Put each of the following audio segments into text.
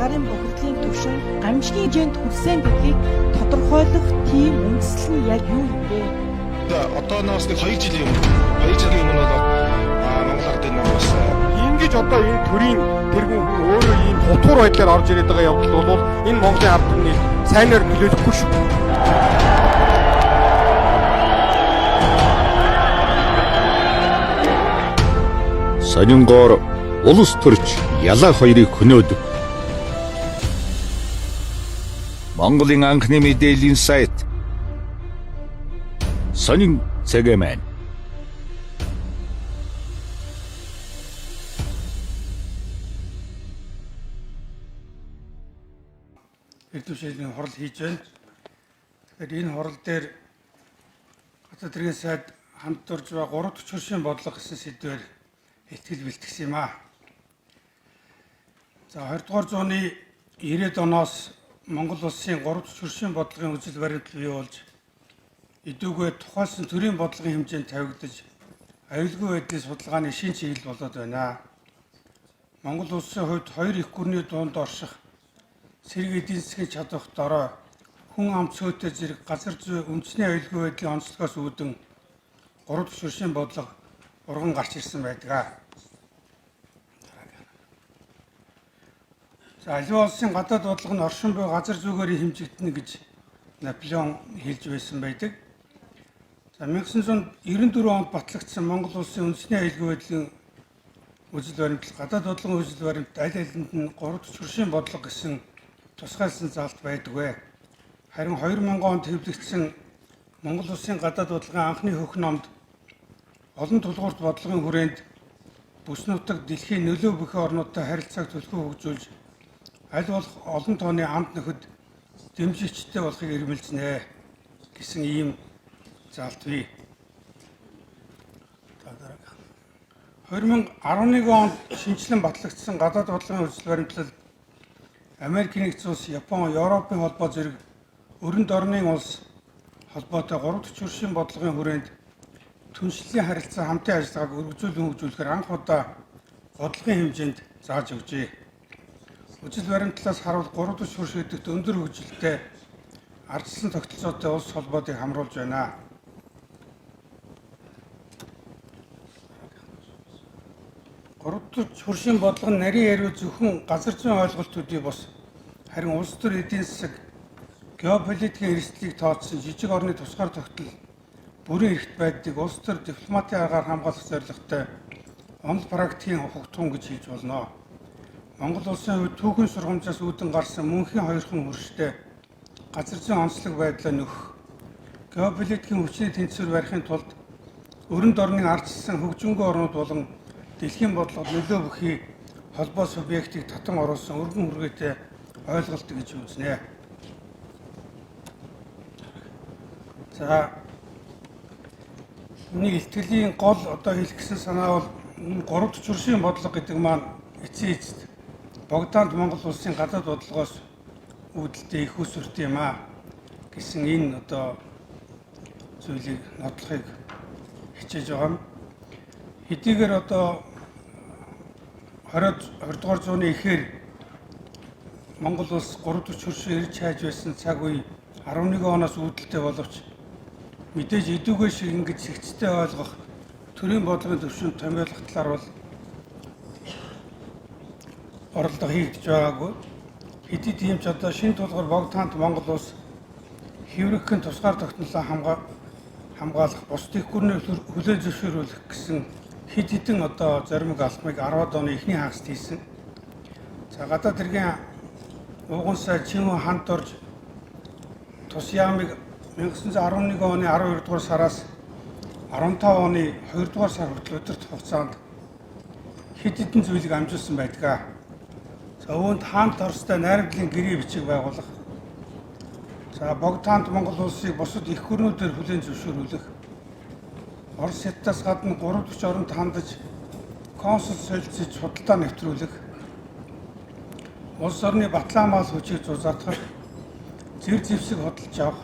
агаарын бохирдлын түвшин гамшигын хэмжээнд хүрсэн гэдгийг тодорхойлох тийм үндэслэл нь яг юу юм бэ? Одооноос нэг 2 жилийн өмнө бол Монгол Ардын намаас ингэж одоо энэ төрийн тэргүүн хүн өөрөө ийм хутуур байдлаар орж ирээд байгаа явдал бол энэ Монголын ард түмнийг сайнаар нөлөөлөхгүй шүү. Сонингоор улс төрч ялаа хоёрыг хөнөөдөг. Монголын анхны мэдээллийн сайт Сонин цэгэмен. Хэвтүүлшлийн хурал хийж байна. Тэгэхээр энэ хурал дээр Гадаад хэргийн сайд хамтурж байгаа 3 төчөршийн бодлого гэсэн сэдвээр ихтгэл бэлтгэсэн юм аа. За 20 дугаар зууны 90-ад оноос Монгол улсын 3 төчөршийн бодлогын үзэл баримтал бий болж идүүгээ тухайлсан төрийн бодлогын хэмжээнд тавигдаж аюулгүй байдлын судалгааны шин чиглэл болоод байна. Монгол улсын хувьд хоёр их гүрний дунд орших сэрэг эдийн засгийн чадварт ороо хүн ам цөөтэй зэрэг газар зүй үндэсний аюулгүй байдлын онцлогоос үүдэн 3 төчөршийн бодлого урган гарч ирсэн байдаг. За аливаа улсын гадаад бодлого нь оршин буй газар зүйгээр хэмжигдэнэ гэж Наполеон хэлж байсан байдаг. За 1994 онд батлагдсан Монгол улсын үндэсний аюулгүй байдлын үзэл баримтал гадаад бодлогын үзэл баримт аль алинд нь 3 төчөршийн бодлого гэсэн тусгайлсан заалт байдагвэ. Харин 2000 онд хэвлэгдсэн Монгол улсын гадаад бодлогын анхны хөх номд олон тулгуурт бодлогын хүрээнд бүс нутаг дэлхийн нөлөө бүхэн орнуудтай харилцааг төлхөө хөгжүүлж аль болох олон тооны амт нөхөд дэмжигчтэй болохыг эрмэлзнэ гэсэн ийм заалт бий. 2011 онд шинжлэн батлагдсан гадаад бодлогын үзэл баримтлал Америкийн нэгдсэн улс, Япон, Европын холбоо зэрэг өрөнд орны улс холбоотой 3 төчөршийн бодлогын хүрээнд түншлэлийн харилцаа хамтын ажиллагааг өргөжүүлэн хөгжүүлэхээр анх удаа бодлогын хэмжээнд зааж өгчээ. Үзэл баримтлалаас харуул 3 төчөрш гэдэгт өндөр хөгжилтэй ардчилсан тогтолцоотой улс холбоодыг хамруулж байна. Хөршийн бодлого нь нарийн яриу зөвхөн газар зүйн ойлголтуудыг бос харин улс төр эдийн засаг геополитикийн эрсдлийг тооцсон жижиг орны тусгаар тогтол бүрэн эрхт байдлыг улс төр дипломатын аргаар хамгаалах зорилготой онол практикийн хугтун гэж хэлж болно. Монгол улсын хувьд түүхэн сургамжаас үүдэн гарсан мөнхийн хоёрхан хөрштэй газар зүйн онцлог байдлаа нөхөх геополитикийн хүчний тэнцвэр барихын тулд өрөнд орны ардчилсан хөгжингүй орнууд болон дэлхийн бодлогод нөлөө бүхий холбоо субъектыг татан оруулсан өргөн хүргээтэй ойлголт гэж үзнэ. За миний ихтгэлийн гол одоо хэлэх гэсэн санаа бол 3 төчөршийн бодлого гэдэг маань эцсийн эцэст Богдаанд Монгол улсын гадаад бодлогоос үүдэлтэй их усүрт юм аа гэсэн энэ одоо зүйлийг нотлохыг хичээж байгаа юм. Хэдийгээр одоо 20 дугаар зууны эхээр Монгол улс 3 төчөршөөр ирж хайж байсан цаг үе 11 оноос үүдэлтэй боловч мэдээж идүүгээ шиг ингэж сэгцтэй ойлгох төрийн бодлогын төвшөнд томьёолох талаар бол оролдого хийгдэж байгаагүй. Хэдий тийм ч одоо шинэ тулгаар Богдаанд Монгол улс хэврэгхэн тусгаар тогтнолоо хамгаалах бус дэвгүүрний хүлээн зөвшөөрүүлэх гэсэн хэд хэдэн одоо зоримог алхмыг 10-аад оны эхний хагаст хийсэн. За гадаад хэргийн ууган сай Чингүн ханд орж тус яамыг 1911 оны 12 дугаар сараас 15 оны 2 дугаар сар хүртэл өдөрт хугацаанд хэд хэдэн зүйлийг амжуулсан байдаг. За үүнд хаант орстой найрамдлын гэрээ бичиг байгуулах. За Богдаанд Монгол улсыг бусад их гүрнүүдээр хүлээн зөвшөөрүүлэх. Орос хятадаас гадна 30 оронд хандаж консул солилцож худалдаа нэвтрүүлэх. Улс орны батламал хүчийг зузаатгах, зэр зэвсэг хөдөлж авах,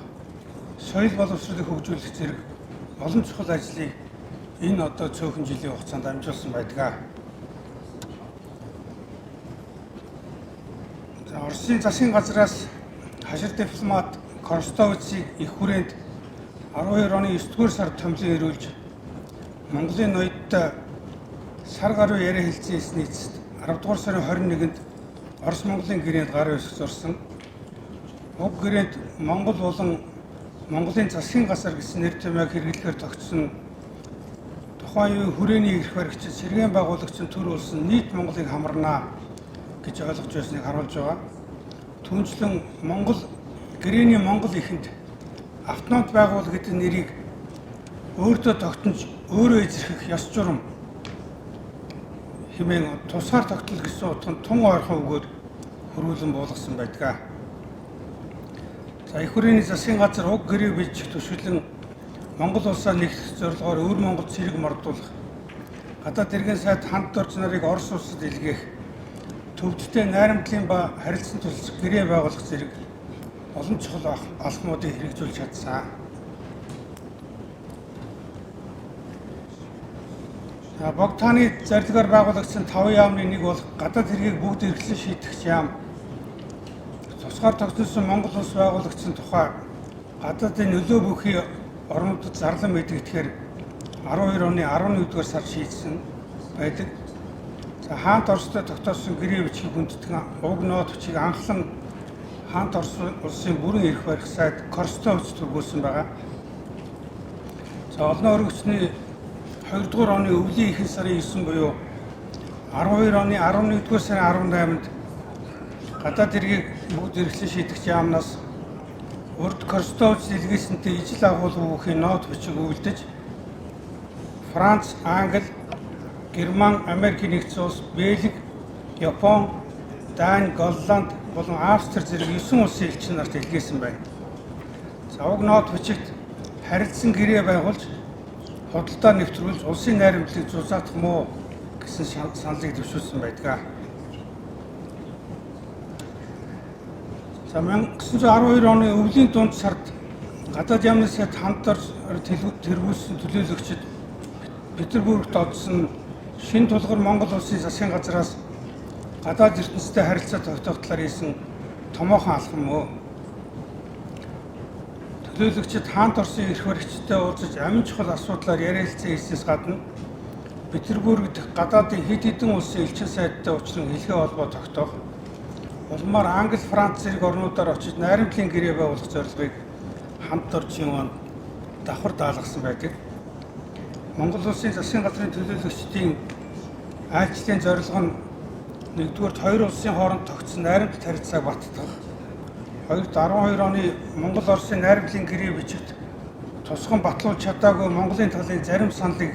соёл боловсролыг хөгжүүлэх зэрэг олон чухал ажлыг энэ одоо цөөхөн жилийн хугацаанд амжуулсан байдаг. За Оросын засгийн газраас хашир дипломат Корстовичийг их хүрээнд 12 оны 9-р сард томилон ирүүлж Монголын ноёдтой сар гаруй яриа хэлцээс нийцэд 10-р сарын 21-нд Орос Монголын гэрээнд гар өсөх зурсан. Уг гэрээнд Монгол болон Монголын засгийн газар гэсэн нэр томьёог хэрэглэхээр тогтсон тухайн үеийн хүрээний эрх баригчид сэргээн байгуулагчид төр улсын нийт Монголыг хамарнаа гэж ойлгож байсныг харуулж байгаа. Түүнчлэн Монгол гэрээний Монгол ихэнд автономт байгууллага гэдэг нэрийг өөртөө тогтнож өөрөө эзэрхэх ёс журам хэмээн тусгаар тогтнол гэсэн утганд тун ойрхон өгөөд хөрвүүлэн буулгасан байдаг. За их хүрээний засгийн газар уг гэрээг бичих төшөөлөн Монгол улсаа нэгтгэх зорилгоор өвөр Монгол цэрэг мордуулах, гадаад иргэн сайд хамт орж нарыг Орос улсад илгээх, төвдтэй найрамдлын ба харилцан тусах гэрээ байгуулах зэрэг олон чухал алхмуудыг хэрэгжүүлж чадсан. Богдхааны зорилгоор байгуулагдсан 5 яамны нэг бол гадаад хэргийг бүгд эрхлэн шийдэх яам. Тусгаар тогтносон Монгол улс байгуулагдсан тухай гадаадын нөлөө бүхий орнуудад зарлан мэдэгдэхээр 12 оны 11-р сард шийдсэн байдаг. За хаант Оростой тогтоосон гэрээ бичгийг хүндэтгэн уг нот бичиг анхлан хаант Орос улсын бүрэн эрх барих сайд Корстович төрүүлсэн байгаа. За олон оргичны 2-р оны өвлийн ихэнх сарын 9 буюу 12 оны 11-р сарын 18-нд гадаад хэргийг бүгд эрхлэн шийдэх яамнаас урд Корстович дэлгэсэнтэй ижил агуулга бүхийн нот бичиг өвлдөж Франц, Англи, Герман, Америкийн нэгдсэн улс, Бельги, Япон, Дани, Голланд болон Австри зэрэг 9 улсын элчин нарт илгээсэн байна. За уг нот бичигт харилцан гэрээ байгуулж худалдаа нэвтрүүлж улсын найрамдлыг зузаах муу гэсэн саналыг дэвшүүлсэн байдаг. За 1912 оны өвлийн дунд сард гадаад яамны сайд хамт орж тэргүүлсэн төлөөлөгчид Петербургт одсон шинэ тулгуур Монгол улсын засгийн газраас гадаад ертөнцтэй харилцаа тогтоох талаар хийсэн томоохон алхам мөө. Төлөөлөгчид хаант Оросын эрх баригчтай уулзаж амин чухал асуудлаар ярилцсан хийснээс гадна Петербург дэх гадаадын хэд хэдэн улсын элчин сайдтай уулзсан хэлхээ холбоо тогтоох, улмаар Англи, Франц зэрэг орнуудаар очиж найрамдлын гэрээ байгуулах зорилгыг хамт орчин онд давхар даалгасан байдаг. Монгол улсын засгийн газрын төлөөлөгчдийн айлчлалын зорилго нь нэгдүгээр хоёр улсын хооронд тогтсон найрамдал харилцааг баттгах, хоёрт 12 оны Монгол-Оросын найрамдлын гэрээ бичигт тусган батлуулж чадаагүй Монголын талын зарим саналыг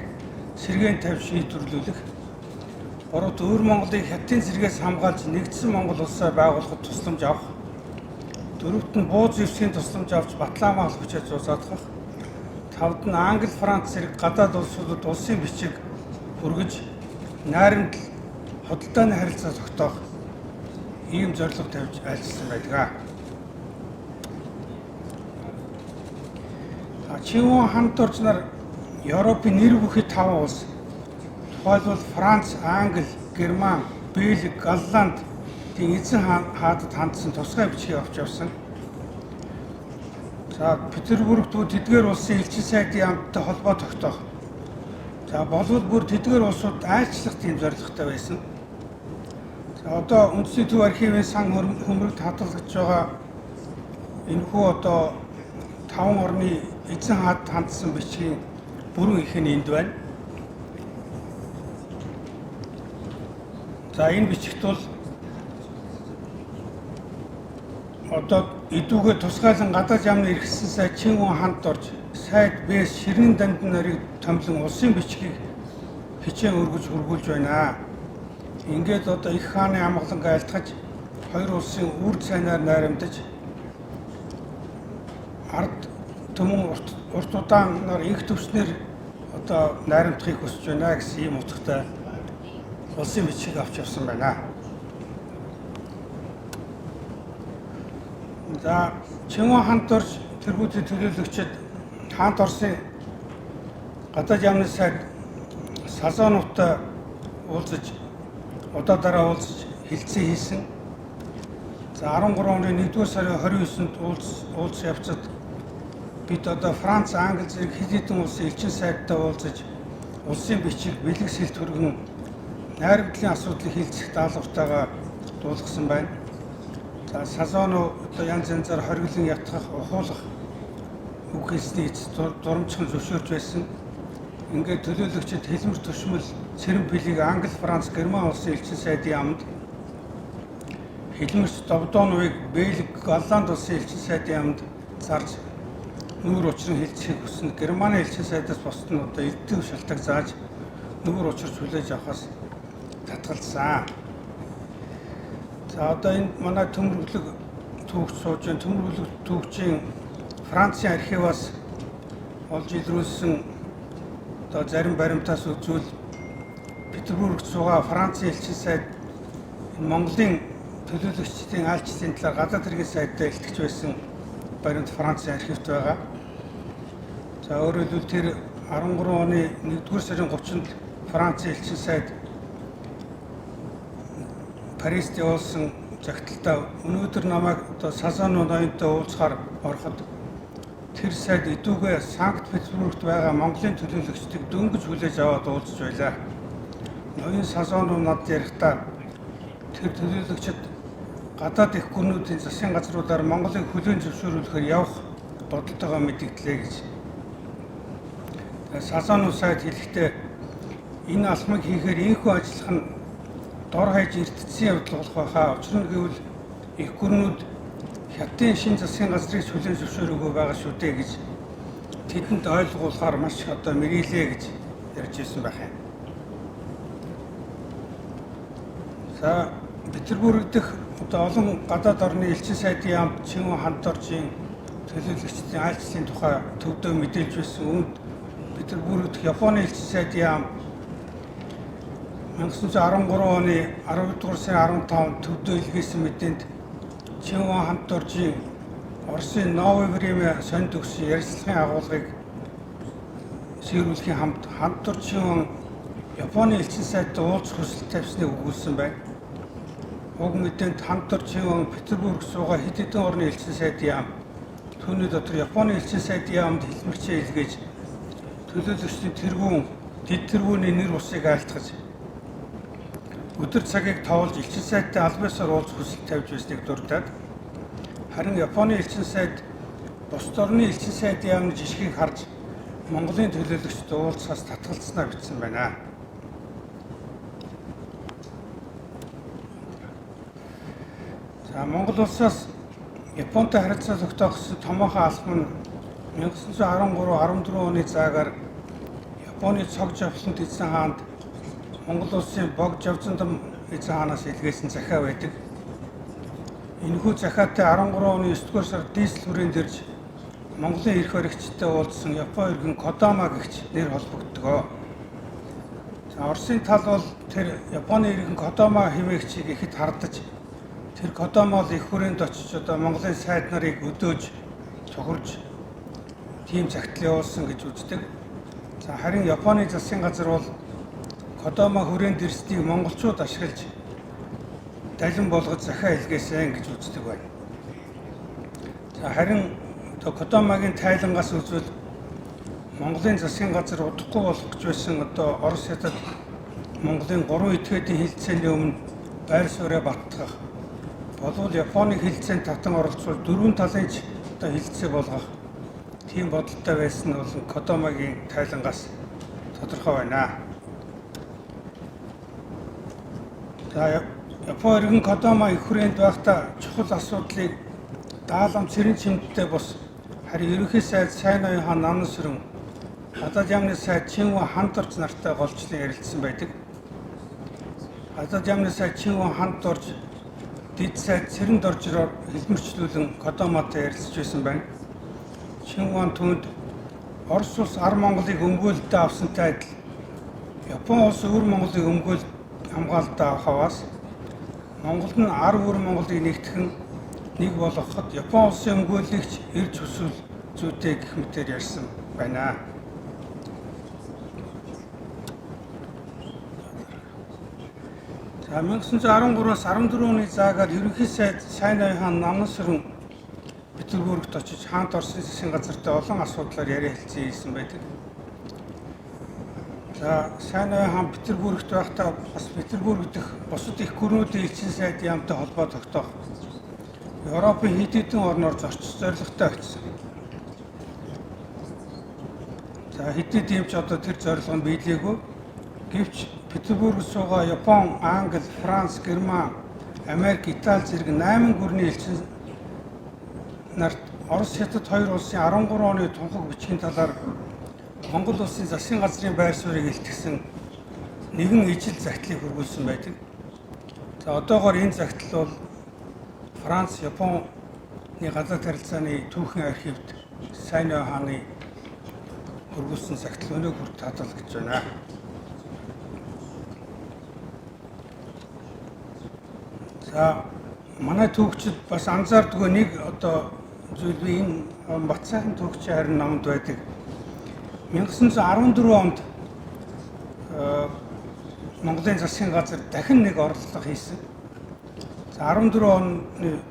сэргээн тавьж шийдвэрлүүлэх, гуравт өвөр Монголыг хятадын зэргээс хамгаалж нэгдсэн Монгол улсаа байгуулахад тусламж авах, дөрөвт нь бууз зэвсгийн тусламж авч батлаамаа холбогчид зузаадах, тавд нь Англи, Франц зэрэг гадаад улсуудад улсын бичиг хүргэж найрамдал худалдааны харилцаа тогтоох ийм зорилго тавьж айлчилсан байдаг. Чингүн хамт орж нар Европын нэр бүхий 5 улс, тухайлбал Франц, Англи, Герман, Бельги, Голланд тийм эзэн хаадад хандсан тусгай бичгийг авч явсан. За Петербургт тэдгээр улсын элчин сайдын яамтай холбоо тогтоох. За болвол бүр тэдгээр улсууд айлчлах тийм зорилготой байсан. За одоо үндэсний төв архивын сан хөмрөгт хадгалагдж байгаа энэхүү одоо 5 орны эзэн хаадад хандсан бичгийн бүрэн их нь энд байна. За энэ бичигт бол одоо идүүгээ тусгайлан гадаад яамны эрхэлсэн сайд Чингүн хамт орж сайд Бэс ширнэн дандан нарыг томлон улсын бичгийг хичээн өргөж хургуулж байна. Ингээд одоо их хааны амгаланг айлтгаж хоёр улсын үр цайнаар найрамдаж ард төмөн урт удаанаар их төвчнөр одоо найрамдахыг хүсэж байна гэсэн ийм утгатай улсын бичгийг авч явсан байна. За Чингүн хамт орж тэргүүтийн төлөөлөгчид хаант Оросын гадаад яамны сайд Сазоновтой уулзаж удаа дараа уулзаж хэлцээ хийсэн. За 13 оны 1-р сарын 29-нд уулз явцад бид одоо Франц, Англи зэрэг хэд хэдэн улсын элчин сайдтай уулзаж улсын бичиг, бэлэг сэлт хүргэн найрамдлын асуудлыг хилцэх даалгавартайгаа дуулгасан байна. За Сазонов одоо янз янзаар хориглон ятгах, ухуулах үг хэлсний эцэст дурамчхан зөвшөөрж байсан. Ингээд төлөөлөгчид хэлмэр төшмөл цэрэн билийг Англи, Франц, Герман улсын элчин сайдын амд, хэлмэрч Довдоновыг Бельги, Голланд улсын элчин сайдын амд зарж нүүр учрын хэлцэхийг хүснэ. Германы элчин сайдаас бусд нь одоо элдв шалтгаан зааж нүүр учирч хүлээж авахаас татгалзсан. За одоо энэ манай төмөрлөг түүхч сууж байна. Төмөрлөг түүхчийн Францын архиваас олж илрүүлсэн одоо зарим баримтаас үзвэл Петербургт суугаа Францын элчин сайд Монголын төлөөлөгчдийн айлчлалын талаар гадаад хэргийн сайдтай илтгэж байсан баримт Францын архивт байгаа. За өөрөөр хэлбэл тэр 13 оны 1-р сарын 30-нд Францын элчин сайд Парист явуулсан загталтаа өнөөдөр намайг одоо Сазонов ноёнтой уулзахаар ороход тэр сайд идүүгээ Санкт Петербургт байгаа Монголын төлөөлөгчдийг дөнгөж хүлээж аваад уулзж байлаа. Ноён Сазонов над ярихдаа тэр төлөөлөгчд гадаад их гүрнүүдийн засгийн газруудаар Монголыг хүлээн зөвшөөрүүлэхээр явах бодолтойгоо мэдэгдлээ гэж. Сазонов сайд хэлэхдээ энэ алхмыг хийхээр энэхүү ажиллах нь дор хаяж эрдэтсэн явдал болох байхаа. Учир нь гэвэл их гүрнүүд Хятадын шин засгийн газрыг хүлээн зөвшөөрөөгүй байгаа шүү дээ гэж тэдэнд ойлгуулахаар маш их одоо мэрgiйлээ гэж ярьж ирсэн байх юм. За Петербург дэх одоо олон гадаад орны элчин сайдын яамд Чингүн Хандоржийн төлөөлөгчдийн айлчлалын тухай төвдөө мэдээлж байсан. Үүнд Петербург дэх Японы элчин сайдын яам 1913 оны 12-р сарын 15-нд төвдөө илгээсэн мэдээнд Чингүн Хандоржийн Оросын Новое время сонд өгсөн ярилцлагын агуулгыг сэрүүлэхийн хамт Хандоржийн Японы элчин сайдтай уулзах хүсэл тавьсныг өгүүлсэн байна. Уг мэдээнд Хандоржийн Петербург суугаа хэд хэдэн орны элчин сайдын яам түүний дотор Японы элчин сайдын яамд хэлмэрчээ илгээж төлөөлөгчдийн тэргүүн, дэд тэргүүний нэр усыг айлтгаж өдөр цагийг тоолж элчин сайдтай албаасаар уулзах хүсэл тавьж байсныг дурдаад харин Японы элчин сайд бусад орны элчин сайдын яамны жишгийг харж Монголын төлөөлөгчд уулзахаас татгалзснаа бичсэн байна. За Монгол улсаас Японтой харилцаа зохицуулсан томоохон алхам нь 1913-14 оны заагаар Японы цог жавхлант эзэн хаанд Монгол улсын бог Жавзандам эзэн хаанаас илгээсэн захиа байдаг. Энэхүү захиатай 13 оны 9-р сард дийсэл хүрээнд ирж Монголын эрх баригчтай уулзсан Япон иргэн Кодама гэгч нэр холбогддог. За Оросын тал бол тэр Японы иргэн Кодама хэмээгчийг ихэд хардаж тэр Кодамол их хүрээнд очиж одоо Монголын сайд нарыг өдөөж цохорж тийм загтал явуулсан гэж үздэг. За харин Японы засгийн газар бол Кодама хүрээнд ирснийг монголчууд ашиглаж далин болгож захиа илгээсэн гэж үздэг байна. За харин Кодамагийн тайлангаас үзвэл Монголын засгийн газар удахгүй болох гэж байсан одоо Орос хятад Монголын 3 этгээдийн хилцээний өмнө байр сууриа баттгах болвол Японыг хилцээнд татан оролцуул 4 талын одоо хилцээ болгох тийм бодолтой байсан нь бол Кодамагийн тайлангаас тодорхой байна. За Япон иргэн Кодама их хүрээнд байхдаа чухал асуудлыг даалгавар цэрэн чимдтэй бос харин ерөнхий сайд Сайн ноён хаан Намнасран гадаад яамны сайд Чингүн Хандорж нартай голчлон ярилцсан байдаг. Гадаад яамны сайд Чингүн Хандорж дэд сайд Цэрэн Доржроор хэлмэрчлүүлэн Кодаматай ярилцж байсан байна. Чингүн түүнд Орос улс Ар Монголыг өмгөөлөлтөд авсантай адил Япон улс Өвөр Монголыг өмгөөлөлт хамгаалалтад авахаас Монголд нь Ар Өвөр Монголыг нэгтгэх нь нэг болгоход Япон улсын өмгөөллөгч ирж хүсвэл зүйтэй гэх мэтээр ярьсан байна. За За 1913-аас 14 оны заагаар ерөнхий сайд Сайн Ноён хаан Намнасран Петербургт очиж хаант Оросын засгийн газартай олон асуудлаар яриа хэлцээ хийсэн байдаг. За Сайн Ноён хаан Петербургт байхдаа бас Петербург дэх бусад их гүрнүүдийн элчин сайдын яамтай холбоо тогтоох Европын хэд хэдэн орноор зорчих зорилготой байсан. За хэдий тийм ч одоо тэр зорилго нь биелээгүй. Гэвч Петербургт суугаа Япон, Англи, Франц, Герман, Америк, Итали зэрэг 8 гүрний элчин нарт Орос хятад хоёр улсын 13 оны тунхаг бичгийн талаар Монгол улсын засгийн газрын байр суурийг илтгэсэн нэгэн ижил загтлыг хөргүүлсэн байдаг. За одоогоор энэ загтал бол Франц, Японы гадаад харилцааны түүхийн архивд Сайн Ноён хааны хөргүүлсэн загтал өнөөг хүртэл хадгалагдаж байна. За манай түүхчид бас анзаардгүй нэг одоо зүйл би энэ Батцайхан түүхчийн харин номонд байдаг. 1914 онд Монголын засгийн газар дахин нэг оролдлого хийсэн. За 14 оны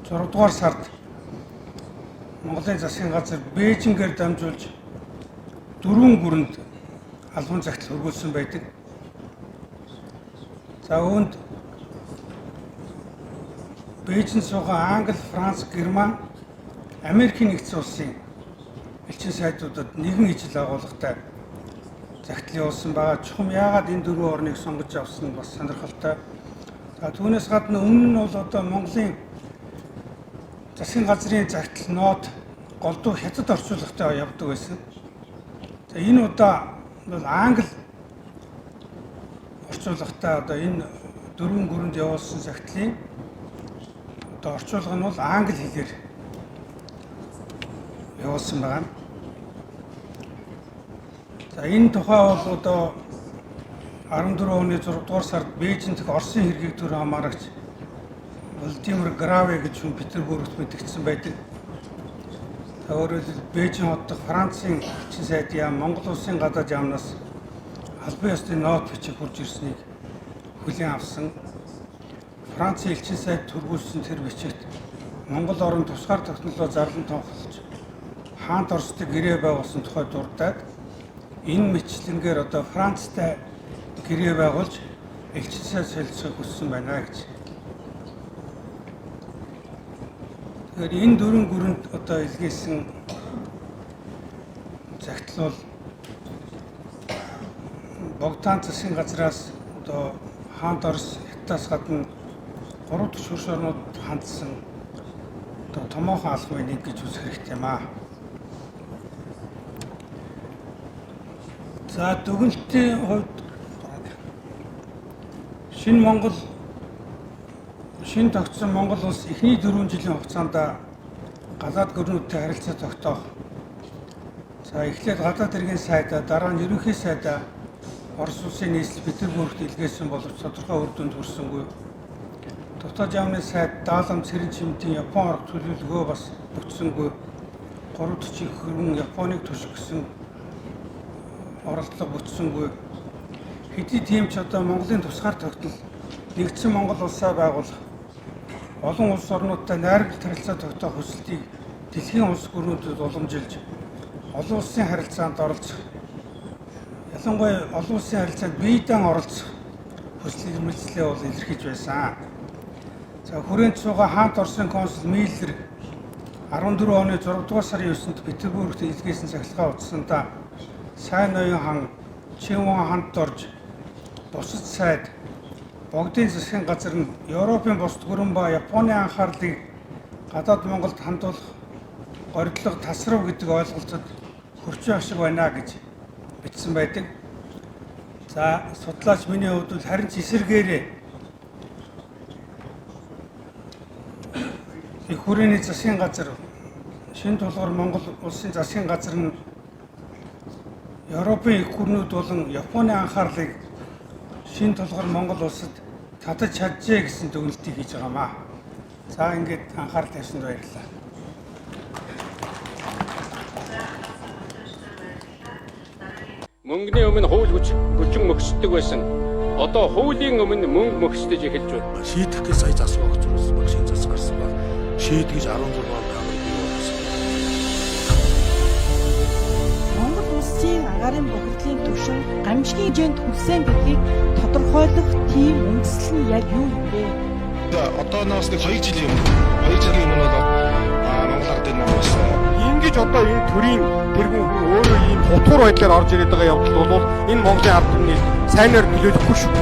6 дугаар сард Монголын засгийн газар Бээжингээр дамжуулж 4 гүрэнд албан загтал хөргүүлсэн байдаг. За үүнд Бээжин суугаа Англи, Франц, Герман, Америкийн нэгдсэн улсын элчин сайдуудад нэгэн ижил агуулгатай загтал явуулсан байгаа. Чухам яагаад энэ дөрвөн орныг сонгож авсан нь бас сонирхолтой. За түүнээс гадна өмнө нь бол одоо Монголын засгийн газрын загтал нот голдуу хятад орчуулагтай явдаг байсан. За энэ удаа бол Англи орчуулагтай одоо энэ дөрвөн гүрэнд явуулсан загтлын одоо орчуулга нь бол англи хэлээр явуулсан байгаа. За энэ тухай бол одоо 14 оны 6 дугаар сард Бээжин дэх Оросын хэргийг төр хамаарагч Владимир Граве гэж хүн Петербургт мэдэгдсэн байдаг. Өөрөөр хэлбэл Бээжин хот дэх Францын элчин сайдын яам Монгол улсын гадаад яамнаас албан ёсны нот бичиг хурж ирснийг хүлээн авсан. Францын элчин сайд төргүүлсэн тэр бичигт Монгол орн тусгаар технологи зарлан тунхаглаж хаант Оростой гэрээ байгуулсан тухай дурдаад энэ мэтлэнгээр одоо Францтай гэрээ байгуулж элчин сайд солилцохыг хүссэн байна гэж. Тэгэхээр энэ дөрвөн гүрэнд одоо илгээсэн загтал бол Богдаан засгийн газраас одоо хаант Орос хятадаас гадна 3 дахь хөрш орнууд хандсан одоо томоохон алхмын нэг гэж үзэх хэрэгтэй юм аа. За дүгнэлтийн хувьд шинэ тогтсон Монгол улс эхний 4 жилийн хугацаанд гадаад гүрнүүдтэй харилцаа тогтоох. За эхлээд гадаад иргэн сайдаа, дараа нь ерөнхий сайдаа Орос улсын нийслэл Петербургт илгээсэн боловч тодорхой үр дүнд хүрсэнгүй. Дотоод яамны сайд даалгавар цэрэн чимтийн Япон арга төлөвлөгөө бас бүтсэнгүй. 3 дахь их хөрвөн Японыг турших гэсэн оролдлого бүтсэнгүй. Хэдий тийм ч одоо Монголын тусгаар тогтнол нэгдсэн Монгол улсаа байгуулах, олон улс орнуудтай найрагт харилцаа тогтоох хүсэлтийг дэлхийн улс гүрнүүдэд уламжилж, олон улсын харилцаанд оролцох, ялангуяа олон улсын харилцаанд биедан оролцох хүсэл эрмэлзлээ бол илэрхийлж байсан. За хүрээнд суугаа хаант Оросын консул Миллер 14 оны 6 дугаар сарын 9-нд Петербургт илгээсэн цахилгаан утсандаа Сайн Ноён хаан Чингүн хаанд орж бусад сайд Богдын засгийн газар нь Европын бусад гүрэн ба Японы анхаарлыг гадаад Монголд хандуулах горилго тасрав гэдэг ойлголтод хүрч байх шиг байна гэж бичсэн байдаг. За судлаач миний хувьд бол харин ч эсэргээрээ их хүрээний засгийн газар шинэ тулгуур Монгол улсын засгийн газар нь Европын их гүрнүүд болон Японы анхаарлыг шинэ тулгуур Монгол улсад татаж чаджээ гэсэн дүгнэлтийг хийж байгаамаа. За ингээд анхаарал тавьсанд баярлалаа. Мөнгөний өмнө хууль хүчин мөксдөг байсан одоо хуулийн өмнө мөнгө мөхсдөж эхэлж байна. Шийдэхээс сая засаг огт зурсан баг шинэ засаг гарсан баг. Шийдгэж 16 мянган бий болсон. Монгол улсын агаарын бохирдлын түвшин гамшигын хэмжээнд хүрсэн гэдгийг тодорхойлох тийм үндэслэл нь яг юу юм бэ? Одооноос нэг 2 жилийн өмнө бол Монгол ардын намаас Ингэж одоо энэ төрийн тэргүүн хүн өөрөө ийм хутуур байдлаар орж ирээд байгаа явдал бол энэ Монголын ард түмнийг сайнаар нөлөөлөхгүй шүү.